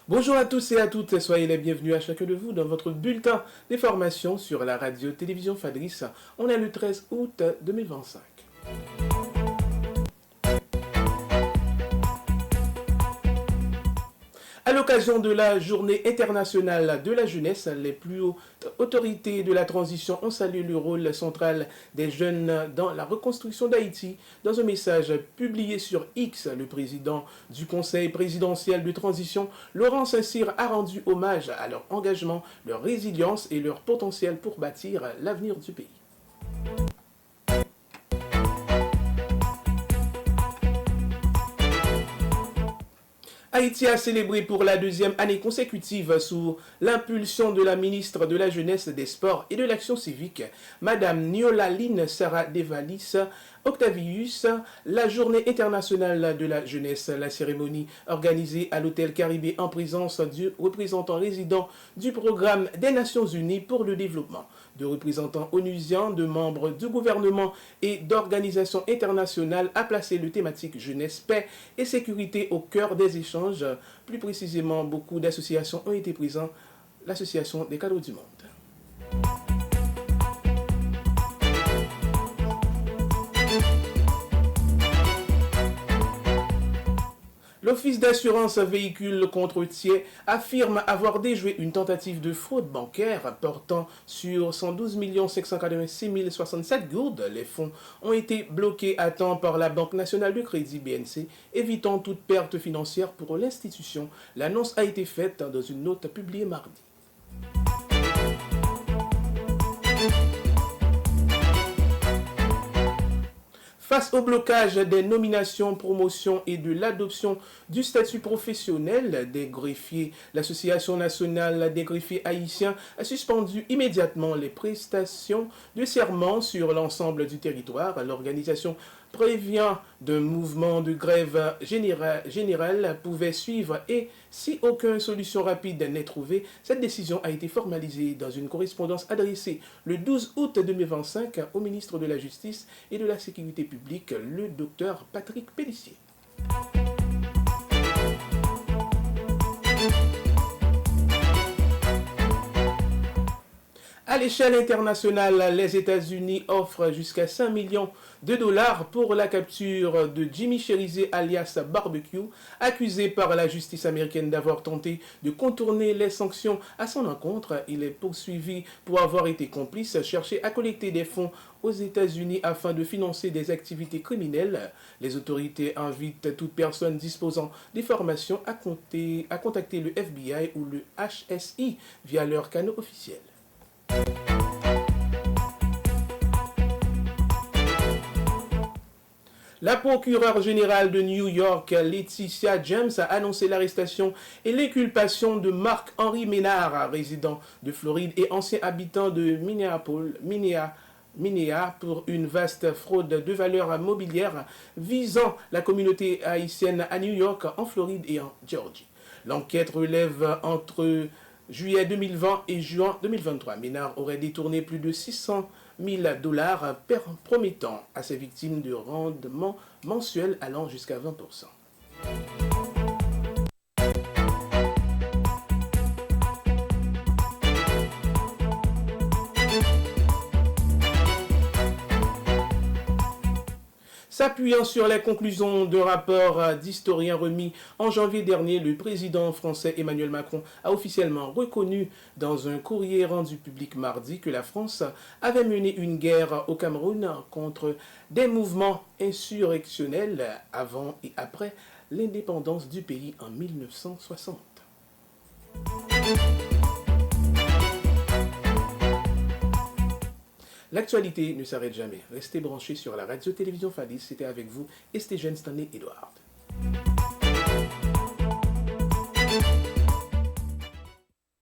Bonjour à tous et à toutes, soyez les bienvenus à chacun de vous dans votre bulletin d'information sur la radio-télévision Fadris. On est le 13 août 2025. À l'occasion de la Journée internationale de la jeunesse, les plus hautes autorités de la transition ont salué le rôle central des jeunes dans la reconstruction d'Haïti. Dans un message publié sur X, le président du Conseil présidentiel de transition, Laurent Saint-Cyr, a rendu hommage à leur engagement, leur résilience et leur potentiel pour bâtir l'avenir du pays. Haïti a célébré pour la deuxième année consécutive sous l'impulsion de la ministre de la Jeunesse, des Sports et de l'Action civique, Madame Niola-Line Sarah Devalis Octavius, la Journée internationale de la jeunesse. La cérémonie organisée à l'hôtel Caribé en présence du représentant résident du programme des Nations Unies pour le développement, de représentants onusiens, de membres du gouvernement et d'organisations internationales a placé le thématique jeunesse, paix et sécurité au cœur des échanges. Plus précisément, beaucoup d'associations ont été présentes, l'Association des cadres du monde. L'Office d'assurance véhicule contre tiers affirme avoir déjoué une tentative de fraude bancaire portant sur 112 586 067 gourdes. Les fonds ont été bloqués à temps par la Banque nationale de crédit BNC, évitant toute perte financière pour l'institution. L'annonce a été faite dans une note publiée mardi. Face au blocage des nominations, promotions et de l'adoption du statut professionnel des greffiers, l'Association nationale des greffiers haïtiens a suspendu immédiatement les prestations de serment sur l'ensemble du territoire. L'organisation prévient d'un mouvement de grève générale pouvait suivre et si aucune solution rapide n'est trouvée, cette décision a été formalisée dans une correspondance adressée le 12 août 2025 au ministre de la Justice et de la Sécurité publique, le docteur Patrick Pellissier. À l'échelle internationale, les États-Unis offrent jusqu'à 5 millions de dollars pour la capture de Jimmy Cherizé alias Barbecue, accusé par la justice américaine d'avoir tenté de contourner les sanctions à son encontre. Il est poursuivi pour avoir été complice, cherché à collecter des fonds aux États-Unis afin de financer des activités criminelles. Les autorités invitent toute personne disposant d'informations à contacter le FBI ou le HSI via leur canal officiel. La procureure générale de New York, Laetitia James, a annoncé l'arrestation et l'inculpation de Marc-Henri Ménard, résident de Floride et ancien habitant de Minneapolis, pour une vaste fraude de valeurs mobilières visant la communauté haïtienne à New York, en Floride et en Géorgie. L'enquête relève entre juillet 2020 et juin 2023. Ménard aurait détourné plus de 600 000 dollars promettant à ses victimes de rendements mensuels allant jusqu'à 20%. S'appuyant sur les conclusions d'un rapport d'historien remis en janvier dernier, le président français Emmanuel Macron a officiellement reconnu dans un courrier rendu public mardi que la France avait mené une guerre au Cameroun contre des mouvements insurrectionnels avant et après l'indépendance du pays en 1960. L'actualité ne s'arrête jamais. Restez branchés sur la radio-télévision Fadis. C'était avec vous, Estégène Stanley Edouard.